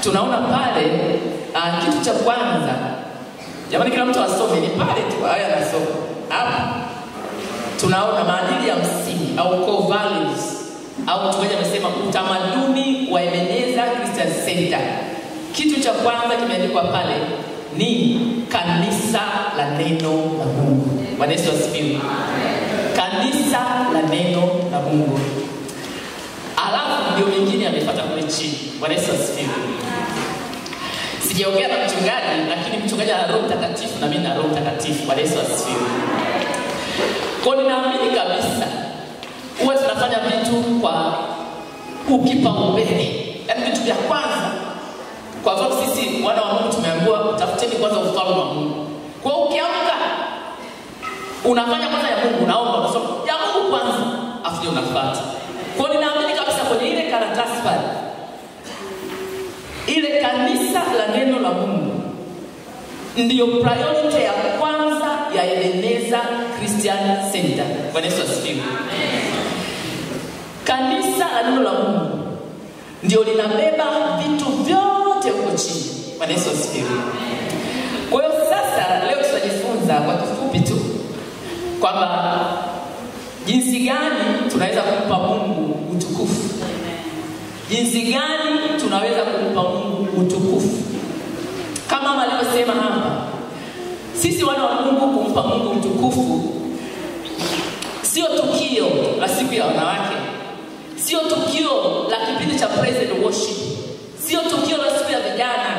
tunaona pale kitu cha kwanza, jamani kila mtu asome, ni pale tu haya nasoma. Hapa tunaona maadili ya msingi au core values, au tumeje amesema utamaduni wa Ebenezer Christian Center. Kitu cha kwanza kimeandikwa pale ni kanisa la neno la Mungu. Bwana Yesu asifiwe. Kanisa la neno la Mungu. Alafu ndio mengine yamefuata kule chini. Bwana Yesu asifiwe. Sijaongea na mchungaji, lakini mchungaji ana Roho Mtakatifu na mimi na Roho Mtakatifu. Bwana Yesu asifiwe. Kwa ninaamini kabisa huwa tunafanya vitu kwa ukipaumbele. Yaani vitu vya kwanza, kwa sababu sisi wana wa Mungu tumeambiwa tafuteni kwanza ufalme wa Mungu. Kwa ukiamka unafanya kwanza ya Mungu, unaomba unasoma ya Mungu kwanza, afu unafuata. Kwa ninaamini kabisa kwenye ile karatasi pale, ile kanisa la neno la Mungu ndio priority ya kwanza ya Ebenezer Christian Center. Bwana Yesu asifiwe. Kanisa la neno la Mungu ndio linabeba vitu vyote huko chini. Bwana Yesu asifiwe. Kwa hiyo sasa leo tutajifunza kwa kifupi tu kwamba jinsi gani tunaweza kumpa Mungu utukufu. Jinsi gani tunaweza kumpa Mungu utukufu. Kama alivyosema hapa, sisi wana wa Mungu kumpa Mungu utukufu sio tukio la siku ya wanawake, sio tukio la kipindi cha praise and worship, sio tukio la siku ya vijana,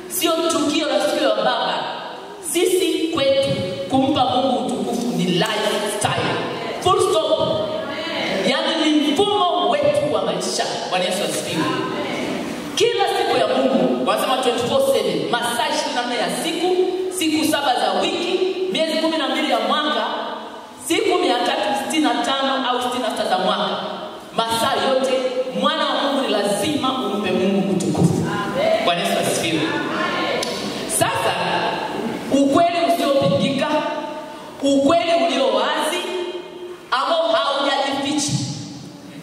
sio tukio la siku ya baba. Sisi kwetu kumpa Mungu utukufu ni lifestyle. Full stop. Yaani ni mfumo wetu wa maisha. Bwana Yesu asifiwe. Kila siku ya Mungu, wanasema 24/7, masaa 24 ya siku 7 za wiki, miezi 12 ya mwaka, siku 365 au 66 za mwaka. Masaa yote mwana wa Mungu ni lazima umpe Mungu utukufu. Bwana Yesu asifiwe. Sasa ukweli usiopingika, ukweli ulio wazi ambao haujajificha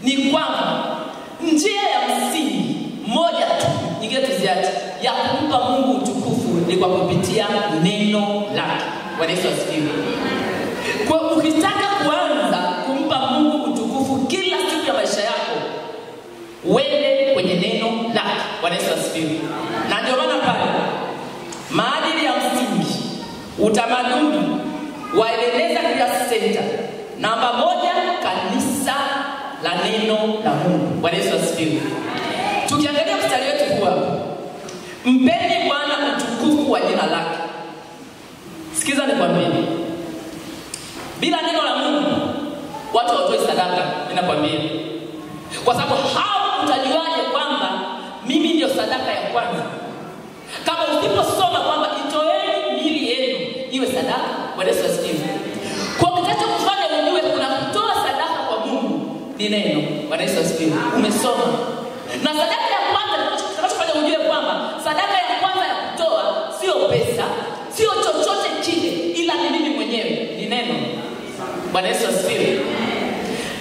ni kwamba njia ya msingi moja tu ningetuziacha ya kumpa Mungu utukufu ni kwa kupitia neno lake. Bwana Yesu asifiwe. Kwa ukitaka kuanza kumpa Mungu utukufu kila siku ya maisha yako, uende kwenye neno lake. Bwana Yesu asifiwe. Na ndio maana pale maadili ya msingi, utamaduni wa Ebenezer Christian Center, namba 1, kanisa la neno la Mungu. Bwana Yesu asifiwe. Tukiangalia mstari wetu huu hapa, mpeni Bwana utukufu wa jina lake. Sikiza nikwambie, bila neno la Mungu watu hawatoi sadaka. Ninakwambia kwa sababu hao utajuaje kwamba mimi ndio sadaka ya kwanza? Kama usiposoma kwamba itoeni miili yenu iwe sadaka. Bwana Yesu asifiwe. Kwa kitendo kufanya ujue kuna kutoa sadaka kwa Mungu ni neno. Bwana Yesu asifiwe. Umesoma. Na sadaka ya kwanza tunachofanya ujue kwamba sadaka ya kwanza ya kutoa sio pesa, sio chochote kile, ila ni mimi mwenyewe, ni neno. Bwana Yesu asifiwe.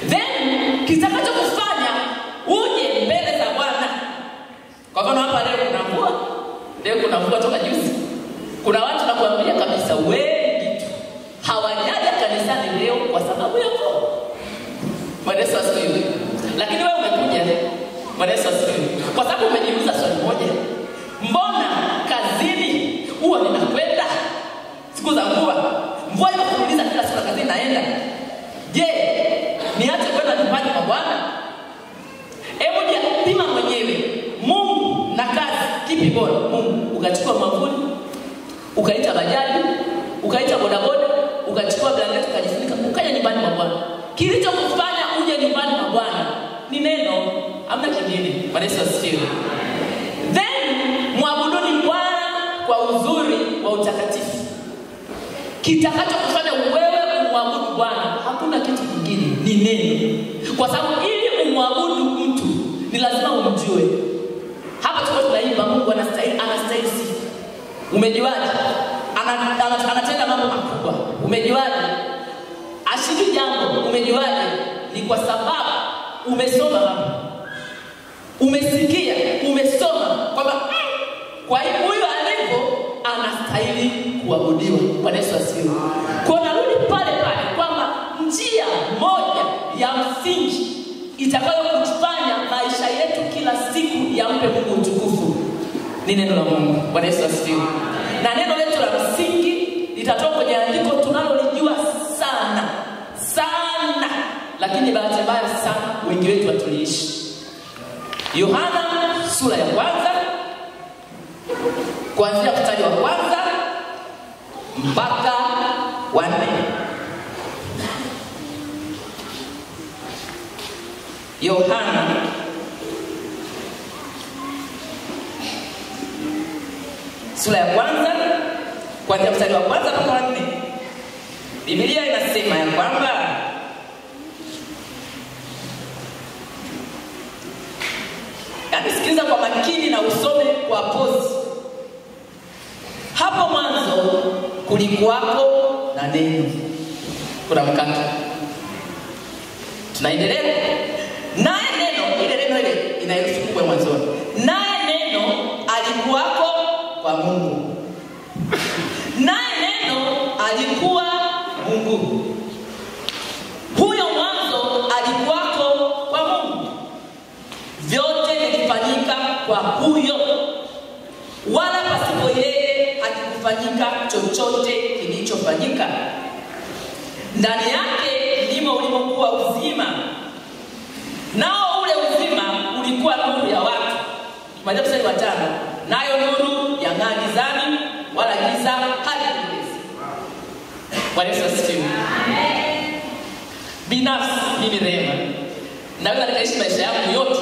Then kitakacho kufanya uje mbele za Bwana. Kwa mfano hapa leo kuna mvua toka juzi. Kuna watu nakuambia kabisa wengi tu hawajaja kanisani leo kwa sababu ya mvua. Bwana Yesu asifiwe. Lakini wewe umekuja. Bwana Yesu asifiwe. Kwa sababu umejiuliza swali moja. Mbona kazini huwa ninakwenda siku za mvua? Mvua inakuuliza kila siku kazini naenda. Je, niache kwenda nyumbani kwa Bwana? Hebu pima mwenyewe. Mungu na kazi kipi bora? Mungu ukachukua mwavuli, ukaita bajaji, ukaita bodaboda, ukachukua blanketi ukajifunika, ukaja nyumbani kwa Bwana. Kilichokufanya uje nyumbani kwa Bwana ni neno, hamna kingine. Bwana Yesu asifiwe. Then muabuduni Bwana kwa uzuri wa utakatifu. Kitakacho kufanya wewe umwabudu Bwana hakuna kitu kingine, ni neno. Kwa sababu ili umwabudu mtu ni lazima umjue. Hapa tunaimba Mungu anastahili sifa. Umejuaje? Anatenda mambo makubwa. Umejuaje? Ashiki jambo. Umejuaje? Ni kwa sababu umesoma hapo. Umesikia, umesoma kwamba kuabudiwa. Bwana Yesu asifiwe. Kwa narudi pale pale kwamba njia moja ya msingi itakayokufanya maisha yetu kila siku yampe Mungu utukufu ni neno la Mungu. Bwana Yesu asifiwe. Na neno letu la msingi litatoka kwenye andiko tunalolijua sana sana, lakini bahati mbaya sana wengi wetu hatuliishi. Yohana sura ya 1 kuanzia mstari wa 1 mpaka wa 4. Yohana sura ya 1 kuanzia mstari wa 1 mpaka wa 4. Biblia inasema ya kwamba sikiliza kwa makini na usome kwa pause. Hapo mwanzo kulikuwako na neno. Kuna mkaka. Tunaendelea. Naye neno, ile neno ile ina herufi kubwa mwanzoni. Naye neno alikuwako kwa Mungu. Naye neno alikuwa Mungu. Huyo mwanzo alikuwako kwa Mungu. Vyote vilifanyika kwa huyo, wala pasipo yeye hakikufanyika chochote kilichofanyika. Ndani yake ndimo ulimokuwa uzima, nao ule uzima ulikuwa nuru ya watu. Mathayo mstari wa 5, nayo nuru yang'aa gizani, wala giza halikuiweza. Bwana Yesu asifiwe. Binafsi mimi Rema naweza nikaishi maisha yangu yote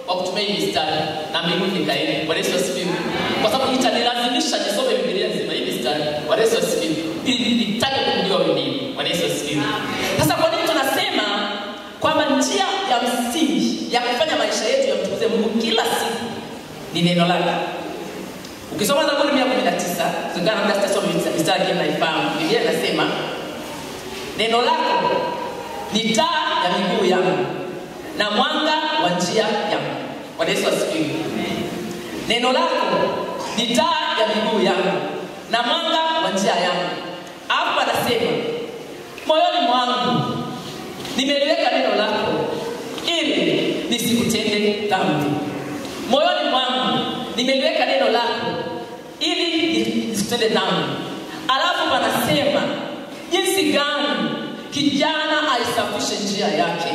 kwa kutumia hii mstari na mbinguni nikaenda. Bwana Yesu asifiwe. Kwa sababu itanilazimisha nisome Biblia nzima hii mstari. Bwana Yesu asifiwe. Ili nitake kujua nini. Bwana Yesu asifiwe. Sasa kwa nini tunasema kwamba njia ya msingi ya kufanya maisha yetu yamtukuze Mungu kila siku ni neno lake? Ukisoma Zaburi 119, zingana na stasoma mstari kile naifahamu. Biblia inasema neno lako ni taa ya miguu yangu na mwanga wa njia yangu. Bwana Yesu asifiwe. Neno lako ni taa ya miguu yangu na mwanga wa njia yangu. Hapo anasema moyoni mwangu nimeliweka neno lako ili nisikutende dhambi. Moyoni mwangu nimeliweka neno lako ili nisikutende dhambi. Alafu anasema jinsi gani kijana alisafisha njia yake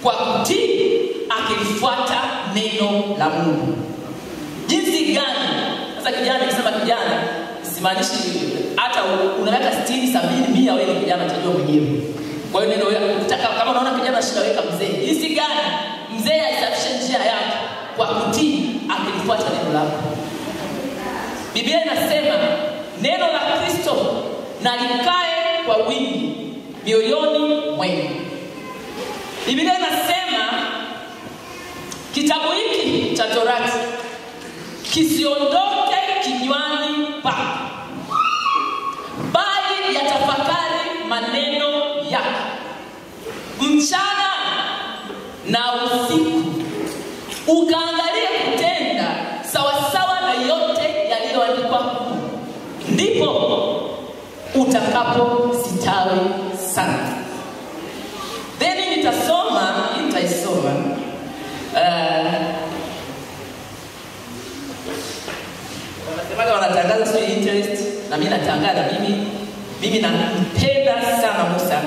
kwa kutii akilifuata neno la Mungu. Jinsi gani? Sasa kijana, nikisema kijana simaanishi hata unaweka 60, 70, 100 wewe kijana utajua mwenyewe. Kwa hiyo neno unataka kama unaona kijana shikaweka mzee. Jinsi gani mzee alisafisha njia yake kwa kutii akilifuata neno lako. Biblia inasema neno la Kristo na likae kwa wingi mioyoni mwenu. Biblia inasema kitabu hiki cha Torati kisiondoke kinywani pako, bali yatafakari maneno yake mchana na usiku, ukaangalie kutenda sawasawa na yote yaliyoandikwa, ndipo utakapositawi sana. Then nitaisoma wanasemaga wanatangaza sio interest, na mimi natangaza mimi nampenda sana Musa,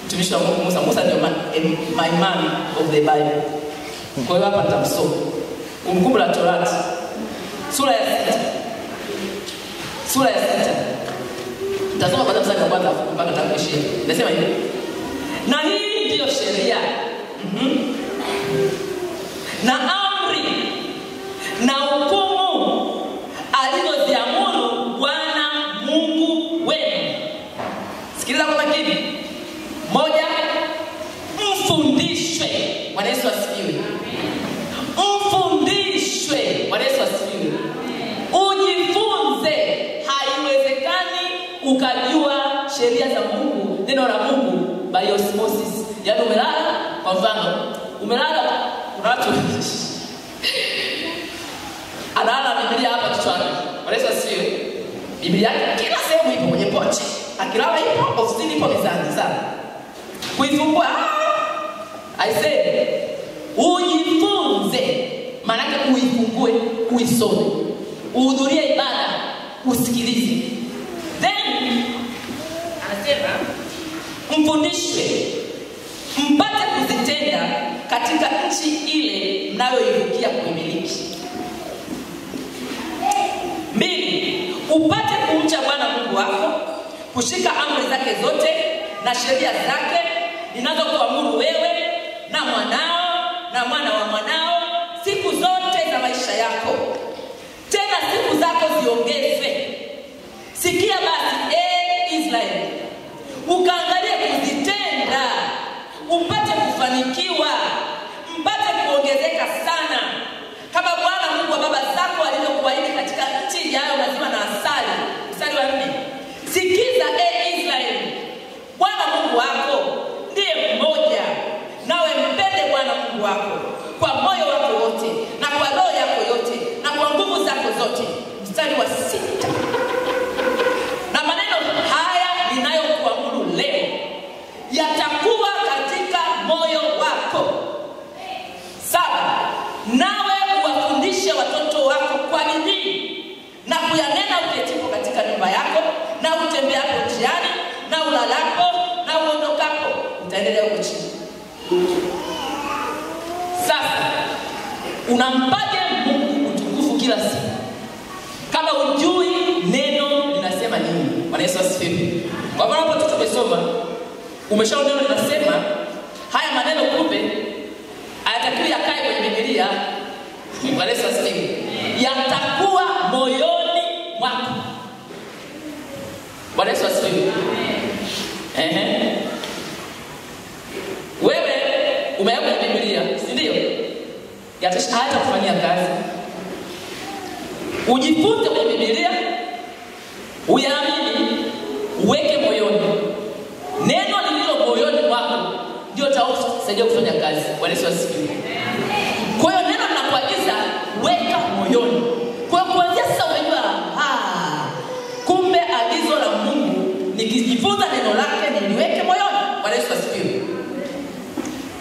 mtumishi wa Mungu Musa. Musa ndio my man of the Bible. Kwa hiyo hapa nitamsoma Kumbukumbu la Torati sura ya 6. Nitasoma kwa mstari wa kwanza mpaka mwisho. Nasema hivi: na hii ndiyo sheria na amri na hukumu alizoziamuru Bwana Mungu wenu. Sikiliza kwa makini. 1, mfundishwe. Bwana Yesu asifiwe. Mfundishwe. Bwana Yesu asifiwe. Ujifunze. Haiwezekani ukajua sheria za Mungu, neno la Mungu by osmosis. Yaani umelala, kwa mfano, umelala kuna watu analala Biblia hapa kichwani. Bwana Yesu asifiwe. Biblia yake kila sehemu ipo, kwenye pochi, akilala ipo, ofisini ipo, mezani sana. Kuifungua, I said, ujifunze. Maana yake uifungue, uisome, uhudhurie ibada, usikilize. Then anasema mfundishwe mpate kuzitenda katika nchi ile mnayoivukia kuimiliki. 2, upate kumcha Bwana Mungu wako, kushika amri zake zote na sheria zake ninazokuamuru wewe na mwanao na mwana wa mwanao siku zote za maisha yako. Tena siku zako ziongezwe. Sikia basi, Israeli, ukaangalie kuzitenda, upate kufanikiwa, mpate kuongezeka sana, kama Bwana Mungu wa baba zako alivyokuahidi katika nchi yayo maziwa na asali. Mstari wa 4. Sikiza Israeli, Bwana Mungu wako ndiye mmoja, nawe mpende Bwana Mungu wako kwa moyo wako wote na kwa roho yako yote na kwa nguvu zako zote. Mstari wa 6. Na maneno haya ninayokuamuru leo yatakuwa katika moyo wako. 7. Nawe uwafundishe watoto wako kwa bidii na kuyanena uketipo katika nyumba yako na utembeapo njiani na ulalapo na uondokapo. Utaendelea huko chini. Sasa unampaje Mungu utukufu kila siku kama ujui neno linasema nini? Bwana Yesu asifiwe. Kwa maana hapo tumesoma, umeshaona neno linasema haya maneno, kumbe hayatakiwi yakae kwenye Biblia. Bwana Yesu asifiwe. Yatakuwa moyoni mwako. Bwana Yesu asifiwe. Wewe umeamua Biblia, si ndio? Hata kufanyia kazi. Ujifunze kwa Biblia, uyaamini, uweke moyoni. Neno lililo moyoni mwako ndio utakusaidia kufanya kazi. Bwana Yesu asifiwe. Kwa hiyo neno linakuagiza weka moyoni. Kwa hiyo kuanzia sasa unajua, kumbe agizo la Mungu nikijifunza neno lake niliweke moyoni. Bwana Yesu asifiwe.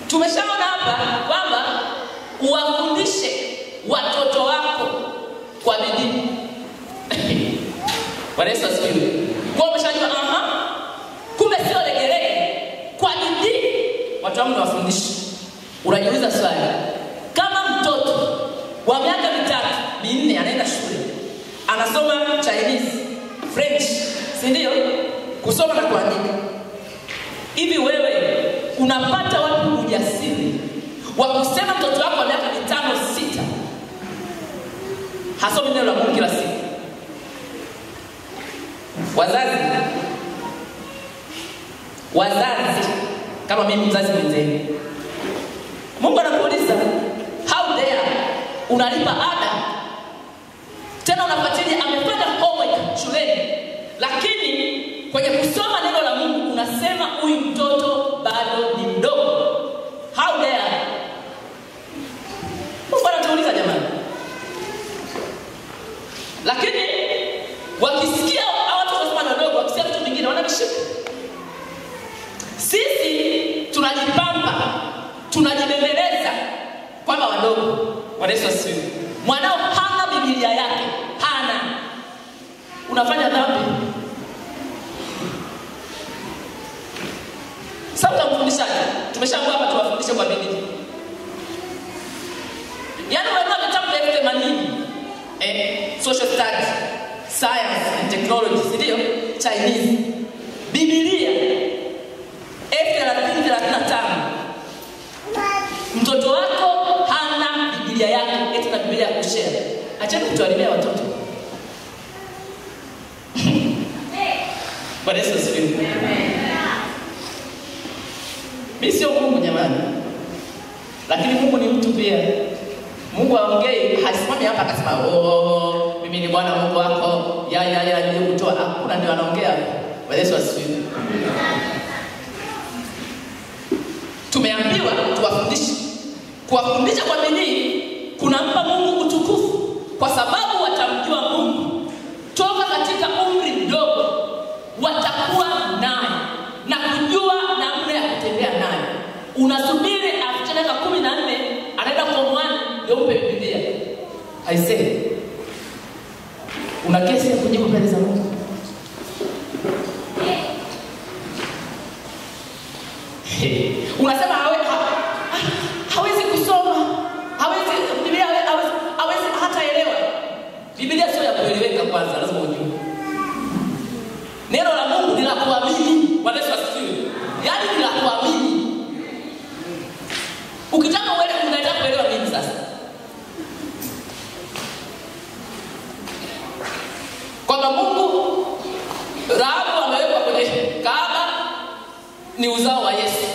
Tumeshaona hapa kwamba uwafundishe watoto wako kwa bidii. Bwana Yesu asifiwe. Kwa umeshajua kumbe sio legelege, kwa bidii watu wangu wafundishe. Unajiuliza swali, kama mtoto wa miaka 3, 4 anaenda shule, anasoma Chinese, French, si ndio? Kusoma na kuandika. Hivi wewe unapata wapi ujasiri wa kusema mtoto wako wa miaka 5, 6 hasomi neno la Mungu kila siku? Wazazi kama mimi mzazi mwenzenu, Mungu anakuuliza, how dare unalipa ada, tena unafuatilia amefanya homework shuleni, lakini kwenye kusoma neno la Mungu unasema huyu mtoto bado ni mdogo. How dare? Mungu anatuuliza jamani. Lakini wakisikia watu wanasema wadogo, wakisikia vitu vingine wanabishika. Sisi tunajipamba, tunajibembeleza kwamba wadogo. Bwana Yesu asifiwe. Mwanao hana Biblia yake, hana. Unafanya dhambi. Sasa mfundishaji, tumeshaambiwa hapa tuwafundishe kwa bidii. Yaani wewe vitabu vya 80, social studies, science and technology, ndio Chinese, Biblia 35. Mtoto wako hana Biblia yake, eti na Biblia ya kushare. Acha kutuharibia watoto. Bwana Yesu asifiwe. Mimi sio Mungu jamani. Lakini Mungu ni mtu pia. Mungu aongee, hasimami hapa akasema, mimi ni Bwana Mungu wako, ndio kutoa. Hakuna, ndio anaongea. Bwana Yesu asifiwe. Tumeambiwa tuwafundishe. Kuwafundisha kwa bidii kunampa Mungu utukufu, kwa sababu watamjua Mungu toka katika I say, una kesi ya kujibu mbele za Mungu. Unasema hawezi kusoma, hawezi Biblia, hawezi hata elewa. Biblia sio ya kueleweka kwanza, lazima ujue. Neno la Mungu ni la kuamini. Bwana Yesu asifiwe. Yaani ni la kuamini. Ukitaka uelewe, unataka kuelewa nini sasa? Kwa Mungu Rahabu amewekwa kwenye Kaaba ni uzao wa Yesu.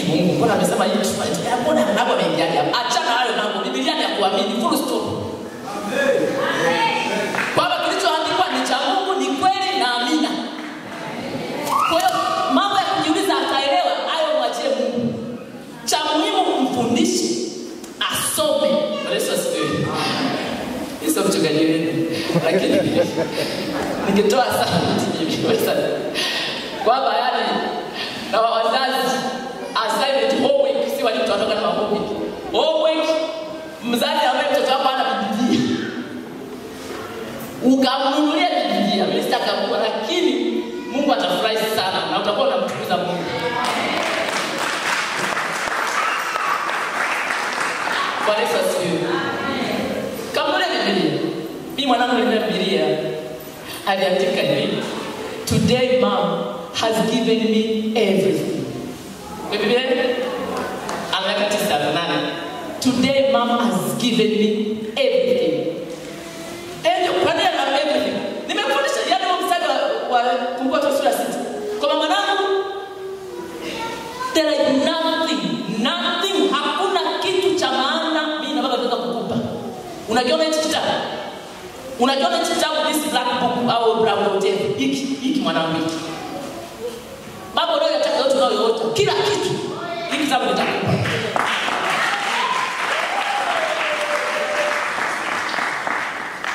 Mungu mbona amesema hivi tufanye? Mbona Rahabu ameingia hapa? Achana hayo mambo. Biblia ni ya kuamini, full stop. Amen. Kwa kilichoandikwa ni cha Mungu, ni kweli na amina. Kwa hiyo mambo ya kujiuliza ataelewa, hayo mwachie Mungu. Cha muhimu mfundishe, asome. Yesu asifiwe. Yesu mchungaji wetu. Lakini nikitoa sana nitimiweza. Kwamba yani na wazazi assignment homework si walimu tunatoka na homework. Mzazi ambaye mtoto wako ana Biblia, ukamnunulia Biblia, mimi sitakamua, lakini Mungu atafurahi sana na utakuwa unamtukuza Mungu. Bwana Yesu asifiwe. Kama ile Biblia, mimi mwanangu nina Biblia, aliandika hivi: Today mom has given me everything. Biblia ameweka 9:8. Today mom has given me everything. Kwa nini ana everything? Nimefundisha yani mstari wa Kutoka sura 6. Kwa mwanangu, there is nothing, hakuna kitu cha maana mimi na baba tunataka kukupa. Unajiona hichi kitabu? Unajiona hichi kitabu, this black book au brown book? Hiki mwanangu hiki. Baba ndio anataka yote unayoota. Kila kitu. Hiki kitabu nitakupa.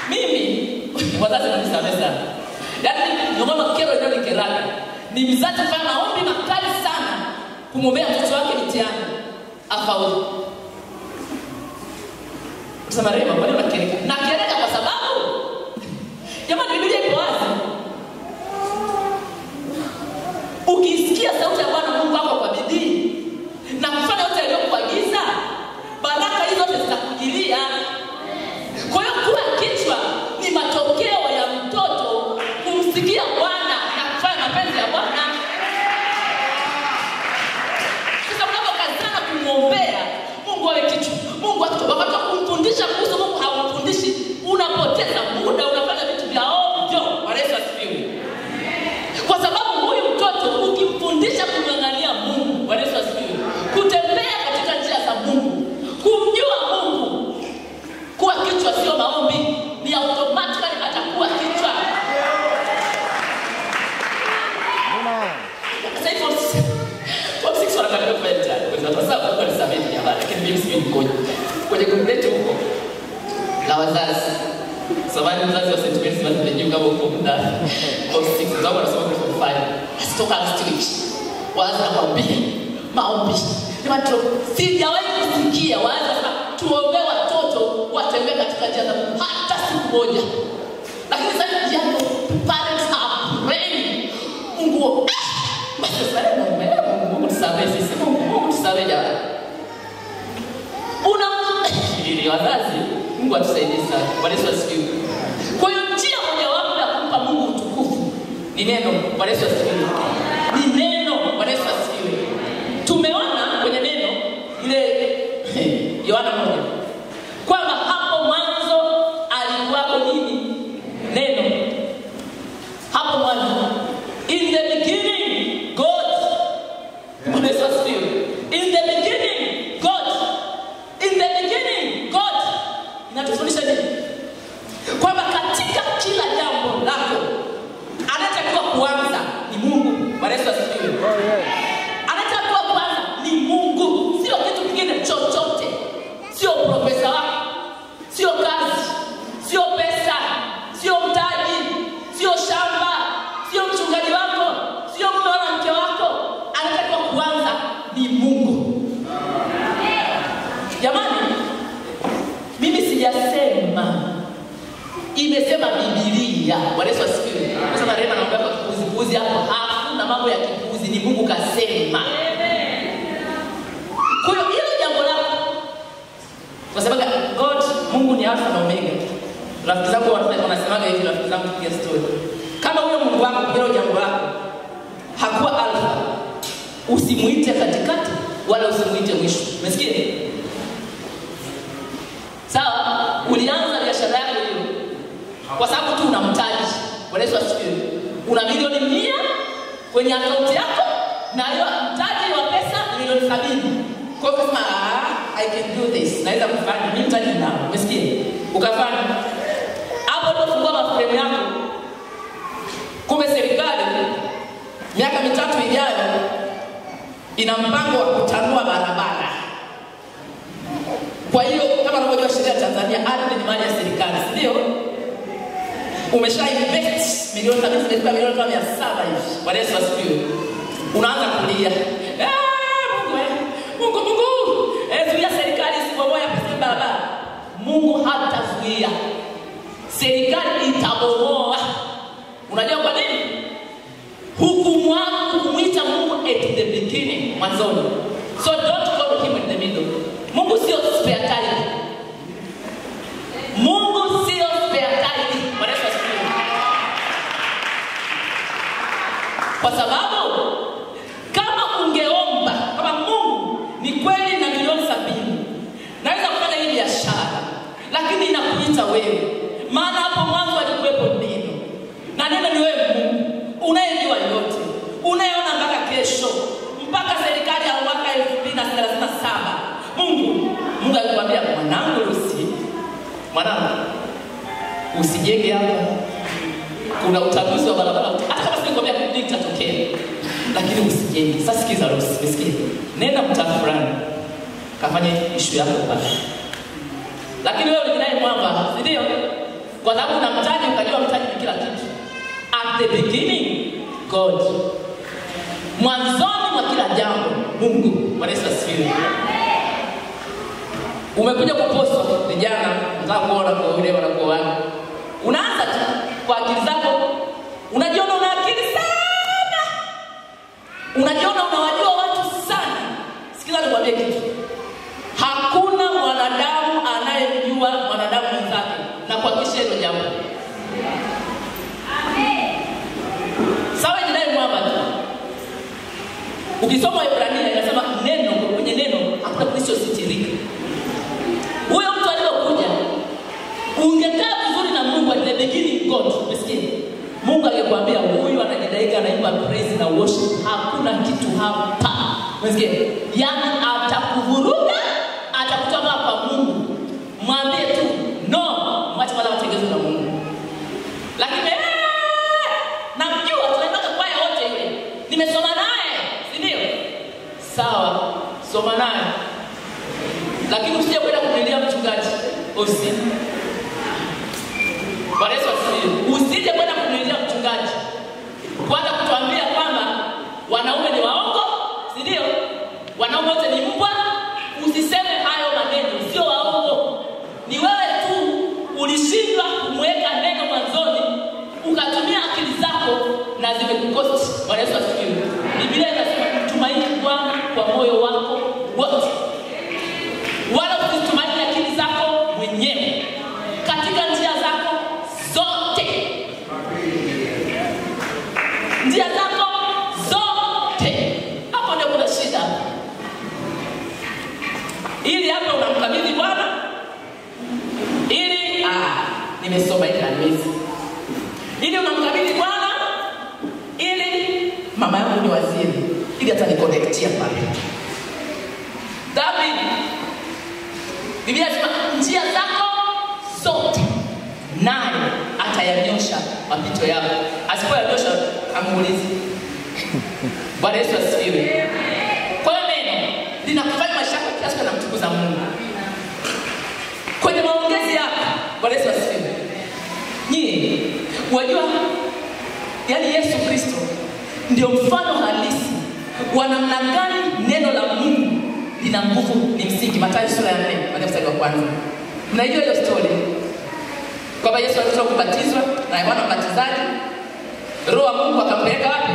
Mimi wazazi wanisamehe sana. Yaani ndio kero ndio nikerana. Ni mzazi fanya maombi makali sana kumwombea mtoto wake mtihani afaulu. Sema rema kwa nini nakereka? Nakereka kwa sababu jamani Biblia iko wazi. Ukisikia sauti ya Bwana Mungu wako kwa bidii na kufanya yote aliyokuagiza, baraka hizo zote zitakujilia. Kwa hiyo kuwa kichwa ni matokeo ya mtoto kumsikia Bwana na kufanya mapenzi ya Bwana. Sasa unapokazana kumwombea Mungu awe kichwa, Mungu wakati kumfundisha kuhusu Mungu haumfundishi, unapoteza muda, unafanya vitu vya ovyo. Bwana Yesu asifiwe. Kwa sababu huyu mtoto ukimfundisha kumwangalia Mungu, Bwana Yesu asifiwe, kutembea katika njia za Mungu, kumjua Mungu, kuwa kichwa sio maombi, ni automatically atakuwa kichwa. Sasa hivi kwa sisi wanataka kwenda kwa sababu kwa sababu ya baba, lakini mimi sio kwenye kumleta huko la wazazi. Samani mzazi wa St. Mary's wanajua kama uko muda kwa siku zao wanasema kwa 5 asitoka street waanza kuambia maombi. Ndio sijawahi kusikia waanza tuombe watoto watembee katika njia za Mungu hata siku moja. Lakini sasa jambo parents are praying Mungu basi sana Mungu tusamehe sisi, Mungu tusamehe jamani. Ili wazazi Mungu atusaidie sana. Bwana Yesu asifiwe. Kwa hiyo njia moja wapo ya kumpa Mungu utukufu ni neno. Bwana Yesu asifiwe. Ni neno. Bwana Yesu asifiwe. Tumeona kwenye neno ile Yohana 1 kwamba hapo mwanzo alikuwako nini? Neno. Hapo mwanzo, in the beginning God. Bwana Yesu asifiwe. In the beginning God. In the beginning God. Inatufundisha nini? Kwamba katika kila jambo lako anatakiwa kuanza ni Mungu. Bwana Yesu asifiwe. Anatakiwa kuanza ni Mungu, sio kitu kingine chochote. Sio profesa wako, sio kazi, sio pesa, sio mtaji, sio shamba, sio mchungaji wako, sio mume wala mke wako. Anatakiwa kuanza ni Mungu. Jamani, mimi sijasema Imesema Biblia. Bwana Yesu asifiwe. Sasa Rema anaongea kwa kipuzi hapo. Hakuna mambo ya kipuzi, ni Mungu kasema. Kwa hiyo hilo jambo lako. Kwa sababu God, Mungu ni Alpha na Omega. Rafiki zangu wanasemaga hivi, rafiki zangu kwa story. Kama huyo Mungu wako hilo jambo lako hakuwa Alpha, usimuite katikati wala usimuite mwisho. Umesikia? Sawa, ulianza biashara yako hiyo kwa sababu tu unamtaji. Bwana Yesu asifiwe. Una milioni 100 kwenye akaunti yako na hiyo mtaji wa pesa milioni 70. Kwa hiyo kama I can do this, naweza kufanya mimi mtaji nao. Umesikia? Ukafanya. Hapo ndo fungua mafremu yako. Kumbe serikali miaka 3 ijayo ina mpango wa kutanua barabara. Kwa hiyo kama unavyojua sheria ya Tanzania, ardhi ni mali ya serikali, ndio? Umesha invest milioni 70 milioni 700 hivi. Bwana Yesu asifiwe. Unaanza kulia. Mungu. Zuia serikali isibomoe pesa barabara. Mungu hatazuia. Serikali itabomoa. Unajua kwa nini? Hukumwita Mungu at the beginning, mwanzoni. So don't call him in the middle. Mungu sio spare tire. Mungu sio spare tire. Bwana Yesu asifiwe. Kwa sababu kama ungeomba kama Mungu ni kweli na milioni 70 naweza kufanya hii biashara, lakini inakuita wewe. Maana hapo mwanzo alikuwepo neno. Na neno ni wewe Mungu. Unayejua yote. Unayeona mpaka kesho. Mpaka serikali ya mwaka 2037. Mungu alikwambia mwanangu usijenge hapa. Kuna utaguzi wa barabara. Hata kama sikwambia kitu kitatokea. Lakini usijenge. Sasa sikiza Rosi, umesikia? Nenda mtaa fulani. Kafanye issue yako pale. Lakini wewe unadai kwamba, ndio? Kwa sababu unamtaji ukajua mtaji ni kila kitu. At the beginning, God. Mwanzoni mwa kila jambo, Mungu. Bwana Yesu asifiwe. Umekuja kuposta vijana, unataka kuona kwa yule wanakuwa wako. Unaanza tu kwa akili zako. Unajiona una akili sana. Unajiona unawajua watu sana. Sikiza nikwambie kitu. Hakuna mwanadamu anayemjua mwanadamu mwenzake na kuhakikisha hilo jambo. Sawa jinai mwamba tu. Ukisoma Ibrania inasema neno kwenye neno hakuna kilichositirika. Huyo mtu aliyokuja ungekaa vizuri na Mungu at the beginning God, umesikia? Mungu alikwambia huyu anajidaika anaimba praise na worship, hakuna kitu hapa. Umesikia? Yaani atakuvuruga, atakutoka kwa Mungu. Mwambie tu no, mwache wala watengezo na Mungu. Lakini namjua tunaimba kwa wote yule. Nimesoma naye, si ndio? Sawa, soma naye. Lakini usije kwenda kumlilia mchungaji. Bwana Yesu asifiwe. Usije kwenda kumlilia mchungaji. Kwanza kutuambia kwamba wanaume ni waongo, si ndio? Wanaume wote ni mbwa. Usiseme hayo maneno, sio waongo. Ni wewe tu ulishindwa kumweka neno mwanzoni, ukatumia akili zako na zimekukosti. Bwana Yesu asifiwe. Biblia inasema tumaini Bwana kwa moyo wako wote. Wala usitumaini akili zako mwenyewe katika njia zako zote. Njia zako zote. Hapo ndio kuna shida. Ili hapo unamkabidhi Bwana. Ili nimesoma hili kanisa. Ili unamkabidhi Bwana. Ili mama yangu ni waziri. Ili ataniconnectia pale. David, Biblia inasema njia zako zote naye atayanyosha mapito yako. Asipoyanyosha amuulize. Bwana Yesu asifiwe. Kwa hiyo neno linakufanya maisha yako kiasi na kumtukuza Mungu. Kwenye maongezi yako, Bwana Yesu asifiwe. Nyie, wajua yani Yesu Kristo ndio mfano halisi wa namna gani neno la Mungu lina nguvu, ni msingi. Mathayo sura ya 4, mstari wa kwanza. Mnajua hiyo story? Kwamba Yesu alitoka kubatizwa na Yohana Mbatizaji, Roho wa Mungu akampeleka wapi?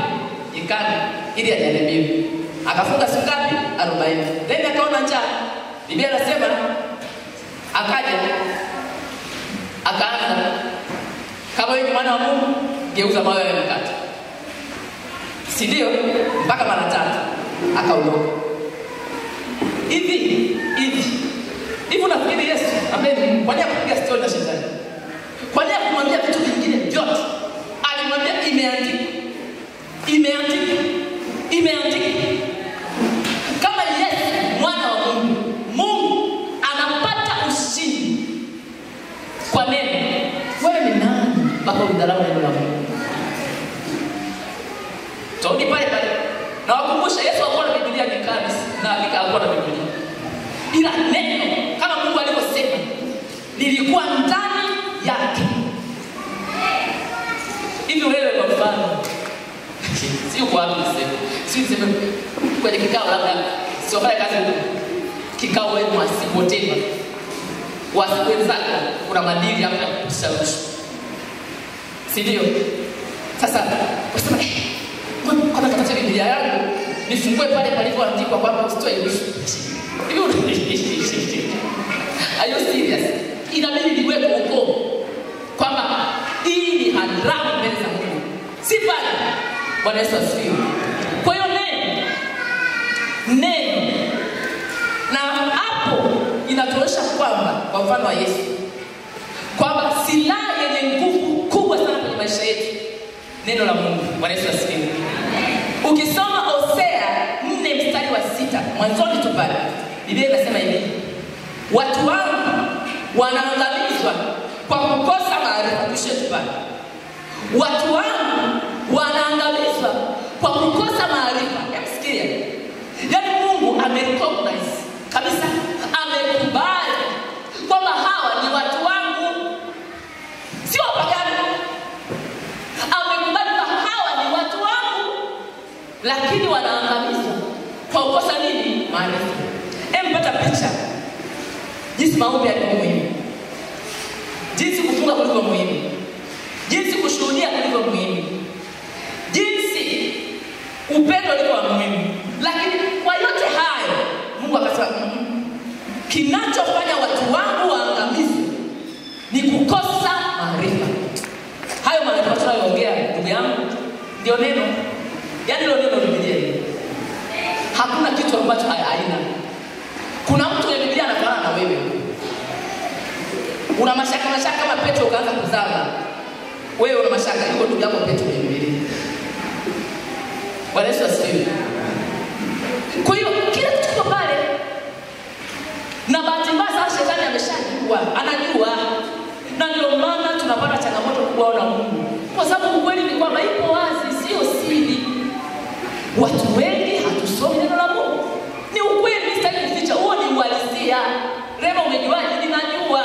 Jikani ili ajaribiwe. Akafunga siku ngapi? 40. Then akaona njaa. Biblia inasema akaja akaanza, kama wewe ni mwana wa Mungu, geuza mawe yawe mkate. Si ndio? Mpaka mara 3 akaondoka. Hivi unafikiri Yesu ambaye kwa nini kupiga story na shetani? Kwa nini kumwambia vitu vingine vyote? Alimwambia imeandikwa. Kama Yesu mwana wa Mungu, Mungu anapata ushindi kwa neno. Wewe ni nani mpaka udharau neno la Mungu? Turudi pale. Na wakumbusha Yesu alikuwa na Biblia nyikani na hakika alikuwa na Biblia. Ila neno kama Mungu alivyosema lilikuwa ndani yake. Hivi wewe kwa mfano sio kwa wapi sema kwenye kikao labda sio fanya kazi kikao wewe mwasipotema wasiwezaka kuna madili hapa kushawishi. Si ndio? Sasa usema kama katika Biblia yangu nifungue pale palipoandikwa kwamba usitoe rushwa. Are you serious? Inabidi niweke huko kwamba hii ni haramu mbele za Mungu. Si pale. Bwana Yesu asifiwe. Kwa hiyo neno na hapo inatuonyesha kwamba kwa mfano wa Yesu kwamba silaha yenye nguvu kubwa sana kwenye maisha yetu neno la Mungu. Bwana Yesu asifiwe. Ukisoma Hosea 4:6 mwanzoni tu pale Biblia inasema hivi: watu wangu wanaangamizwa kwa kukosa maarifa. Tushetu pale. Watu wangu wanaangamizwa kwa kukosa maarifa. Sikia. Yaani Mungu amerecognize kabisa, amekubali kwamba hawa ni watu wangu, sio wapagani. Amekubali kwamba hawa ni watu wangu, lakini wanaangamizwa kwa kukosa nini? Maarifa. Mpata picha jinsi maombi yalivyo muhimu, jinsi kufunga kulivyo muhimu, jinsi kushuhudia kulivyo muhimu, jinsi upendo ulivyo muhimu. Lakini kwa yote hayo Mungu akasema kinachofanya watu wangu waangamizwe ni kukosa maarifa. Hayo maarifa tunayoongea ndugu yangu ndio neno. Yaani ndio neno la Biblia. Hakuna kitu ambacho haina. Kuna mtu wa Biblia anafanana na wewe. Una mashaka kama Petro ukaanza kuzama. Wewe una mashaka yuko ndugu yako Petro kwenye Biblia. Bwana Yesu asifiwe. Kwa hiyo kila kitu kiko pale. Na bahati mbaya sasa shetani ameshajua, anajua. Na ndio maana tunapata changamoto kubwa na Mungu. Kwa sababu ukweli ni kwamba ipo wazi, sio siri. Watu wengi hatusomi neno la Mungu. Ni ukweli, sitaki kuficha, huo ni uhalisia. Rema umejuaje? Ninajua.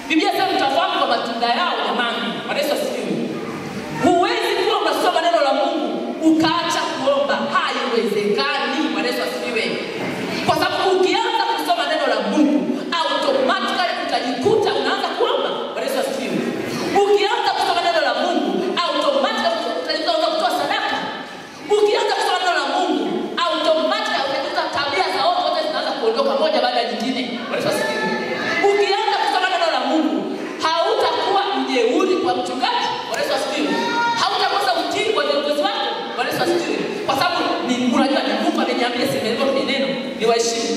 Biblia sema mtafahamu kwa matunda yao jamani. Bwana Yesu asifiwe. Huwezi kuwa unasoma neno la Mungu ukaacha kuomba. Haiwezekani. Bwana Yesu asifiwe. Kwa sababu ukianza kusoma neno la Mungu, automatically utajikuta unaanza kuomba. Bwana Yesu asifiwe. Ukianza kusoma neno la Mungu, automatically utajikuta unaanza kutoa sadaka. Ukianza kusoma neno la Mungu, automatically utajikuta tabia za watu wote zinaanza kuondoka moja baada ya nyingine. Bwana Yesu asifiwe. Ukianza kusoma neno la Mungu, hautakuwa mjeuri kwa mchungaji. Bwana Yesu asifiwe. Hautakosa utii kwa viongozi wako. Bwana Yesu asifiwe. Kwa sababu ni unajua ni Mungu ameniambia semeni ni neno, ni waheshimu.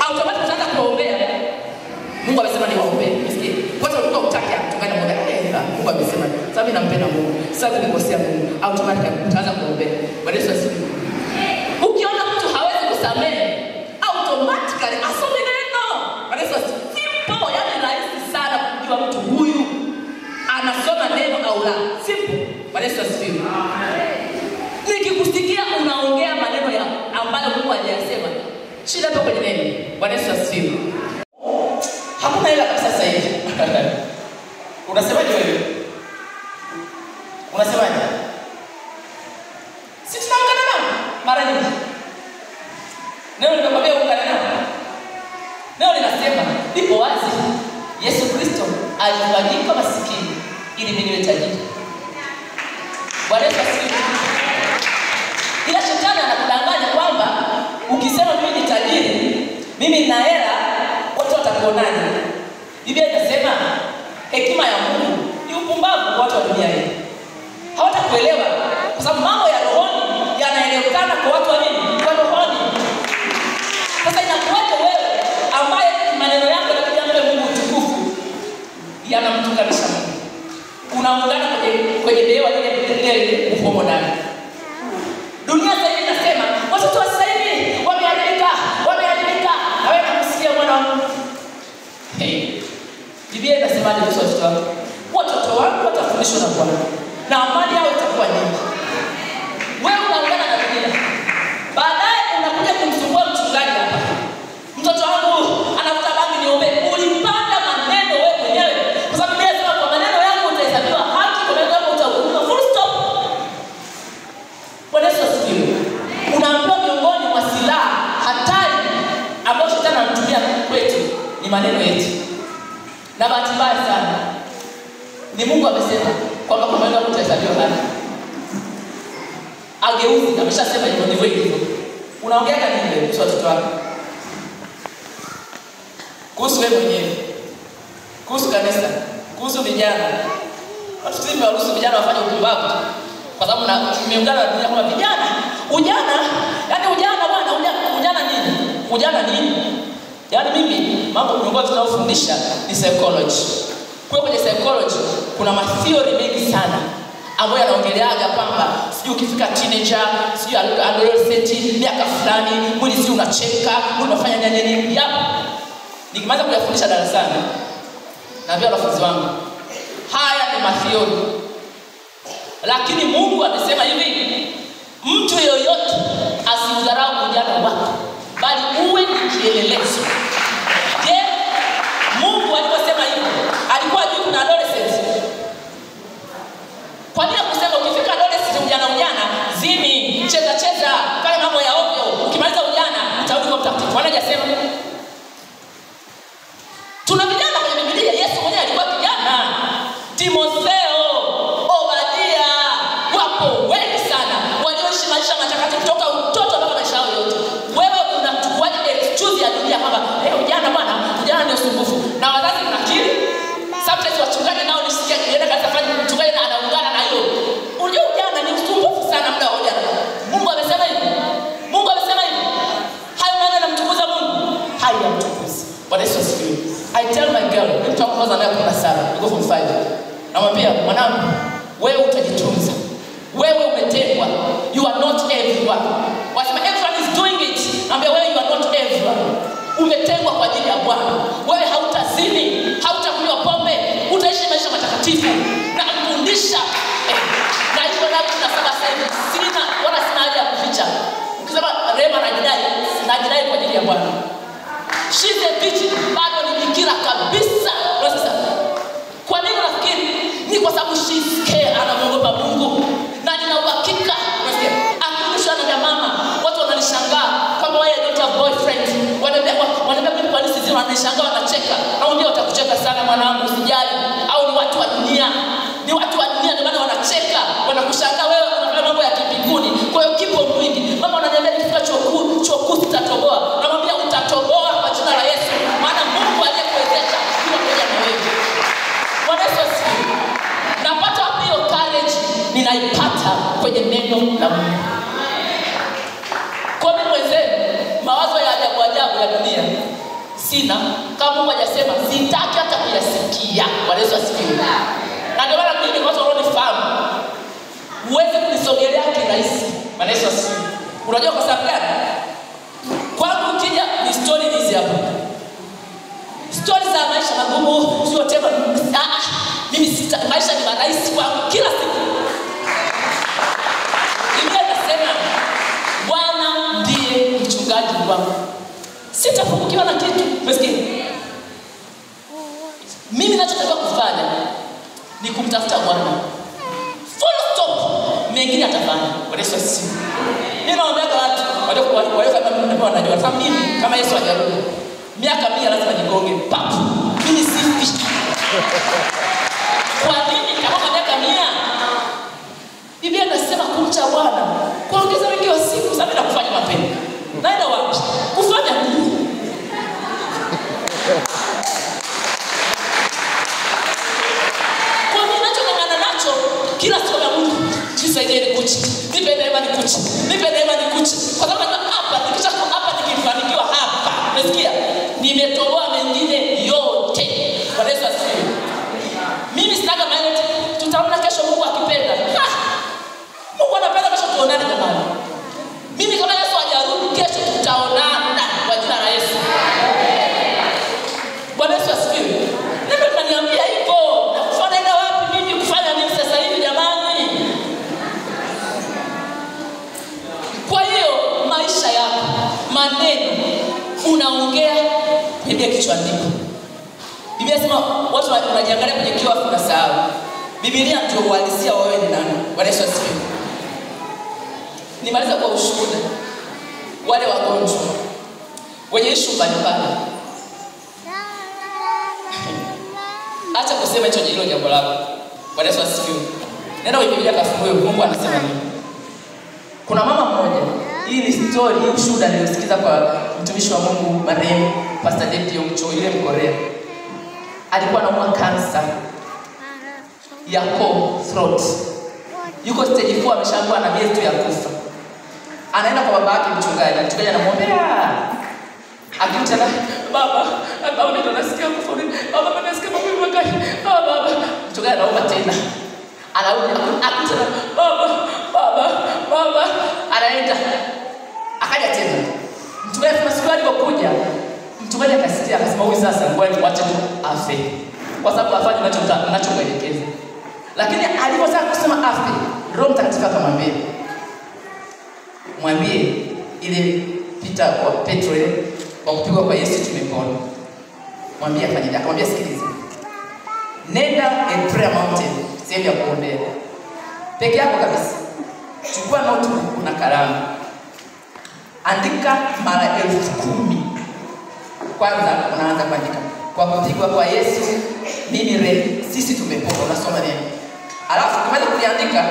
Automatically utaanza kuombea. Mungu amesema ni waombe. Msikie. Kwanza ulikuwa utaki mchungaji mmoja. Mungu amesema. Sababu mimi nampenda Mungu. Sasa kumkosea Mungu, automatically utaanza kuombea. Bwana Yesu asifiwe. Ukiona mtu hawezi kusamehe, automatically asome neno. Bwana Yesu asifiwe. Simple, yani rahisi sana kujua mtu huyu anasoma neno au la. Simple. Bwana Yesu asifiwe. Nikikusikia unaongea maneno ya ambayo Mungu hajasema, shida ipo kwenye neno. Bwana Yesu asifiwe. Hakuna hela kabisa sasa hivi. Unasemaje wewe? Unasemaje? Sisi tunaungana nao mara nyingi. Neno linakwambia ungana nao. Neno linasema lipo wazi. Yesu Kristo alifanyika masikini ili mimi niwe tajiri. Bwana Yesu asifiwe. Ila shetani anakudanganya kwamba ukisema mimi ni tajiri, mimi nina hela, watu watakuonaje? Biblia inasema hekima ya Mungu ni upumbavu kwa watu wa dunia hii. Hawatakuelewa kwa sababu mambo ya rohoni yanaelewekana kwa watu wa nini? Kwa rohoni. Sasa inakuwaje wewe ambaye maneno yako yanakuja mbele Mungu utukufu yanamtukanisha Mungu? Unaungana kwenye dewa ile ufomo ndani. Dunia sasa hivi inasema watoto wa sasa hivi wameharibika. Na wewe unamsikia mwana wa Mungu. Biblia inasema ndio watoto wangu watafundishwa na Bwana na amani yao itakuwa nyingi. Wewe unaungana na dunia. Baadaye unakuja kumsumbua mchungaji hapa. Mtoto wangu anavuta bangi niombe. Ulipanda maneno wewe mwenyewe. Kwa sababu Biblia inasema kwa maneno yako utahesabiwa haki, kwa maneno yako utahukumiwa. Full stop. Bwana Yesu asifiwe. Unaambiwa miongoni mwa silaha hatari ambayo shetani anatumia kwetu ni maneno yetu. Na bahati mbaya sana ni Mungu amesema kwamba kwa maneno yako utahesabiwa haki. Ageuzi ameshasema hivyo ndivyo hivyo. Unaongea nini wewe kwa watoto wako? Kuhusu wewe mwenyewe. Kuhusu kanisa, kuhusu vijana. Watu sisi waruhusu vijana wafanye upumbavu. Kwa sababu tumeungana na dunia kama vijana. Ujana, yani ujana bwana, ujana nini? Ujana nini? Yaani mimi mambo miongoni tunayofundisha ni psychology. Kwenye psychology kuna matheory mengi sana ambayo yanaongeleaga kwamba sijui ukifika teenager, sijui adolescent, miaka fulani, mwili si unacheka, unafanya nini? Yapo. Nikimaliza kuyafundisha darasani, naambia wanafunzi wangu, haya ni matheory. Lakini Mungu amesema hivi, mtu yoyote asidharau ujana wake, bali uwe ni kielelezo. Je, Mungu aliposema hivyo, alikuwa juu na adolescents? Kwa nini kusema ukifika adolescent ujana zini, cheza, fanya mambo ya ovyo, ukimaliza ujana utarudi kwa mtakatifu? Wanajasema. Tuna vijana kwenye Biblia, Yesu mwenyewe alikuwa kijana. Timotheo, Obadia, wapo wengi sana walioishi maisha matakatifu kutoka utoto mpaka maisha yao yote. Wewe unachukuaje excuse ya dunia kwamba ujana bwana, ujana ni usumbufu? Na wazazi mnakiri. Sometimes wachungaji nao nisikia kienda katika fanya mchungaji na anaungana na hiyo. Unajua ujana ni usumbufu sana muda wa ujana. Mungu amesema hivi. Hayo maneno yanamtukuza Mungu. Hayamtukuzi. Bwana Yesu asifiwe. I tell my girl, mtu kwanza naye kuna Sara, yuko form 5. Namwambia, mwanangu, wewe utajitunza. Wewe umetengwa. You are not everyone. Wasema everyone is doing it. Naambia wewe you are not everyone. Umetengwa kwa ajili ya Bwana. Wewe hautazini, hautakunywa pombe, utaishi maisha matakatifu. Na kufundisha na hiyo na sasa hivi sina haja ya kuficha. Ukisema Rema najidai kwa ajili ya Bwana. She's a bitch, bado ni bikira kabisa. Sasa kwa nini nafikiri? Ni kwa sababu she's scared, anamuogopa Mungu. Na nina uhakika unasikia akirudishwa na mama, watu wananishangaa kwamba wewe don't have boyfriend. Wanaambia mimi kwa nini sisi wananishangaa, wanacheka. Naomba watakucheka sana mwanangu, usijali. Au ni watu wa dunia. Ni watu wa dunia ndio maana wanacheka, wanakushangaa wewe unafanya mambo ya kibinguni. Kwa hiyo kipo mwingi. Mama ananiambia nikifika chuo kuu sitatoboa. Namwambia utatoboa kwa jina la Yesu. Maana Mungu aliyekuwezesha yuko pamoja na wewe. Bwana Yesu asifiwe. Napata wapi hiyo courage? Ninaipata kwenye neno la Mungu. Kwa mimi mwenyewe mawazo ya ajabu ya dunia sina. Kama Mungu hajasema sitaki hata kuyasikia. Bwana Yesu asifiwe. Na ndio maana mimi watu wanaonifahamu uweze kunisogelea kirahisi. Bwana Yesu asifiwe. Unajua kwa sababu gani? Kwangu ukija ni story hizi hapa. Stories za maisha magumu, sio tema. Mimi maisha ni rahisi kwangu kila siku. Biblia inasema Bwana ndiye mchungaji wangu. Sitapungukiwa na kitu. Msikie. Mimi ninachotakiwa kufanya ni kumtafuta Bwana. Full stop. Mengine atafanya. Bwana Yesu asifiwe. Mimi naomba watu wale kama mimi wanajua. Kama mimi kama Yesu hajarudi. Miaka 100 lazima nigonge. Papu. Mimi si Naenda wapi? Kufanya nini? Kwa nini nachongana nacho kila siku ya Mungu? Jisaidie nikuche. Nipe neema nikuche. Nipe neema nikuche. Kwa sababu hapa nikishakuwa hapa nikifanikiwa hapa. Umesikia? Nimetoboa mengine yote. Kwa Yesu asifiwe. Mimi sitaka maana tutaona kesho Mungu akipenda. Mungu anapenda kesho tuonane jamani. Mimi kama Yesu hajarudi kesho tutaonana kwa jina la Yesu. Bwana Yesu asifiwe. Ndio tunaniambia hivyo. Na kufanya wapi mimi kufanya nini sasa hivi jamani? Kwa hiyo maisha yako, maneno unaongea Biblia kichwandiko. Biblia inasema watu wanajiangalia kwenye kioo afu nasahau. Biblia ndio uhalisia wewe ni nani. Bwana Yesu asifiwe. Nimaliza kwa ushuhuda. Wale wagonjwa wenye issue mbalimbali. Acha kusema hicho hilo jambo lako. Bwana Yesu asifiwe. Nenda kwenye Biblia kafungue Mungu anasema nini. Kuna mama mmoja, hii ni story, hii ushuhuda nilisikiza kwa mtumishi wa Mungu marehemu Pastor David Yongcho yule Mkorea. Alikuwa anaumwa kansa ya throat. Yuko stage 4 ameshaambiwa na miezi tu ya kufa. Anaenda kwa baba yake mchungaji anamwombea. Akimtana baba ndio nasikia kufa. Baba nasikia maumivu makali. Baba mchungaji anaomba tena. Anaomba akimtana baba anaenda. Akaja tena. Mchungaji masiku alipokuja mchungaji akasikia akasema huyu sasa ngoja tuache tu afe. Kwa sababu afanye anachokuelekeza. Lakini alipotaka kusema afe, Roho Mtakatifu akamwambia, mwambie ile Peter kwa Petro ile kwa kupigwa kwa Yesu tumepona. Mwambie afanye. Akamwambia sikiliza. Nenda a prayer mountain, sehemu ya kuombea. Peke yako kabisa. Chukua notebook na kalamu. Andika mara 10,000. Kwanza unaanza kuandika. Kwa kupigwa kwa Yesu mimi sisi tumepona. Unasoma nini? Alafu ukimaliza kuandika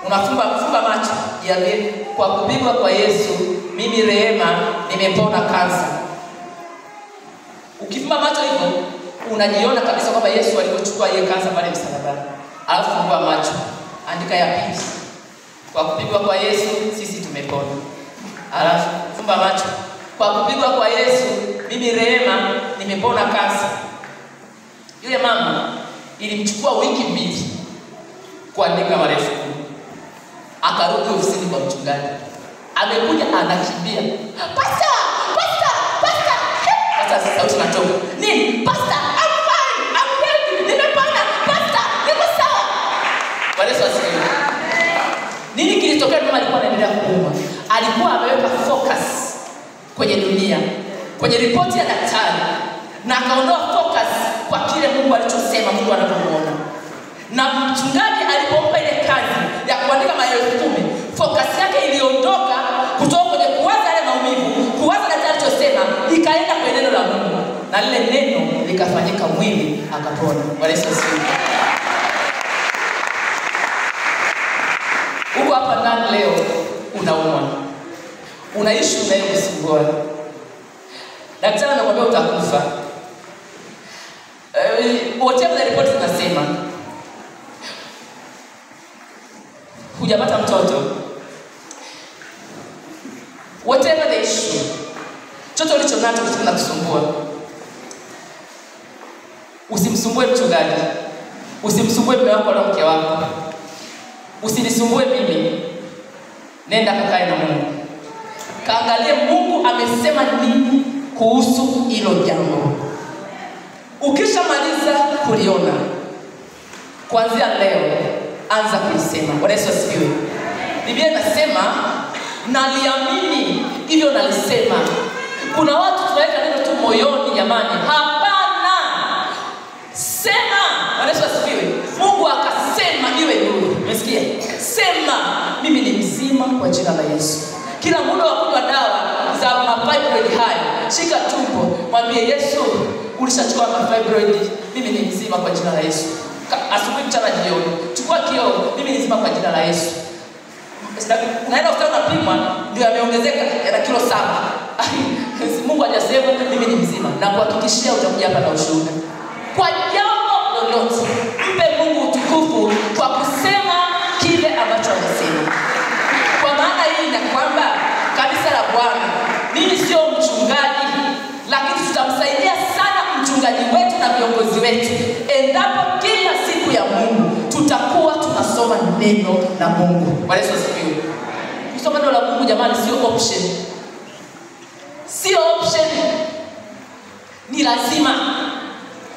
unafumba macho. Yaani kwa kupigwa kwa Yesu mimi rehema nimepona kansa. Ukifumba macho hivyo unajiona kabisa kwamba Yesu alipochukua ile kansa pale msalabani. Alafu fungua macho. Andika ya pili. Kwa kupigwa kwa Yesu sisi tumepona. Alafu fumba macho. Kwa kupigwa kwa Yesu mimi rehema nimepona kansa. Yule mama ilimchukua wiki 2 kuandika marefu. Akarudi ofisini kwa mchungaji. Amekuja anakimbia. Pastor! Sasa sauti inatoka. Nini? Pastor, I'm fine. I'm healthy. Nimepona. Pastor, niko sawa. Bwana Yesu asifiwe. Nini kilitokea? Mama alikuwa anaendelea kuuma. Alikuwa ameweka focus kwenye dunia, kwenye ripoti ya daktari, na akaondoa focus kwa kile Mungu alichosema Mungu anapomuona. Na mchungaji alipompa ile kazi ya kuandika maelezo 10, focus yake iliondoka kutoka kwenye kuwaza yale maumivu, kuwaza daktari alichosema, ikaenda kwenye neno la Mungu. Na lile neno likafanyika mwili akapona. Bwana Yesu asifiwe. Uko hapa ndani leo unaumwa. Unaishi unayokusumbua. Daktari anakuambia utakufa. Whatever the report zinasema. Hujapata mtoto. Whatever the issue. Chochote ulichonacho kinakusumbua. Usimsumbue mchungaji. Usimsumbue mume wako na mke wako. Usinisumbue mimi. Nenda kakae na Mungu. Kaangalie Mungu amesema nini kuhusu hilo jambo. Ukishamaliza kuliona, kuanzia leo anza kulisema. Bwana Yesu asifiwe. Biblia inasema naliamini hivyo nalisema. Kuna watu tunaweka neno tu moyoni jamani. Hapana. Sema. Bwana Yesu asifiwe. Mungu akasema iwe nuru. Umesikia? Sema mimi ni mzima kwa jina la Yesu. Kila muda wa kunywa dawa za fibroid haya, shika tumbo, mwambie Yesu, ulishachukua fibroid, mimi ni mzima kwa jina la Yesu. Asubuhi, mchana, jioni, chukua kioo, mimi ni mzima kwa jina la Yesu. Naenda hospitali unapimwa ndio yameongezeka yana kilo 7. Mungu hajasema mimi ni mzima, na kuhakikishia utakuja hapa na ushuhuda. Kwa jambo lolote mpe Mungu utukufu kwa kusema kile ambacho anasema. Kwa maana hii ni kwamba kanisa la Bwana, mimi sio mchungaji, lakini tutamsaidia sana mchungaji wetu na viongozi wetu endapo kila siku ya Mungu tutakuwa tunasoma neno la Mungu. Bwana Yesu asifiwe. Kusoma neno la Mungu jamani sio option. Sio option. Ni lazima.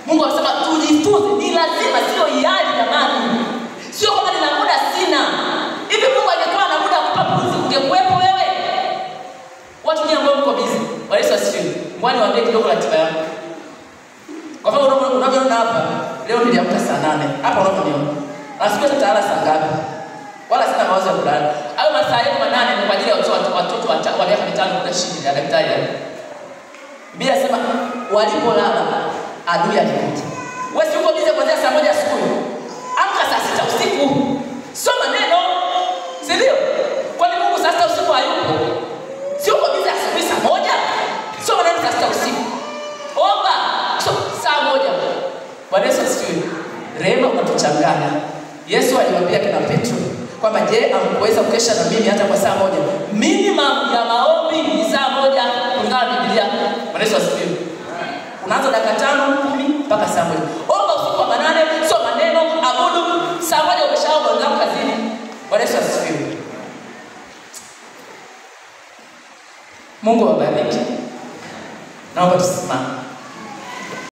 Mungu anasema tujifunze, ni lazima, sio hiari jamani. Sio kama nina muda sina. Hivi Mungu angekuwa na muda kukupa pumzi ungekuwepo wewe? Watu ni ambao mko busy. Bwana Yesu asifiwe. Mwani waambie kidogo ratiba yako. Kwa sababu unavyoona hapa, leo niliamka saa 8. Hapa unavyoniona. Asikia tutaala saa ngapi? Wala sina mawazo ya kulala. Hayo masaa yetu 8 ni kwa ajili ya watoto wa miaka 5 kuna shida ya daktari. Biblia inasema walipolala adui alikuja. Wewe uko bize kuanzia saa 1 asubuhi. Amka saa 6 usiku. Soma neno. Si ndio? Kwani Mungu saa 6 usiku hayupo? Sio uko bize asubuhi saa 1. Soma neno saa 6 usiku. Omba saa 1. Bwana Yesu asifiwe. Rehema unatuchanganya. Yesu aliwaambia kina Petro kwamba je, amkuweza kukesha na mimi hata kwa saa 1? Minimum ya maombi ni saa 1 kulingana na Biblia. Bwana Yesu asifiwe. Unaanza dakika 5, 10 mpaka saa 1. Omba usiku wa manane, soma neno, abudu, saa 1 umeshaomba ndio kazini. Bwana Yesu asifiwe. Mungu awabariki. Naomba tusimame.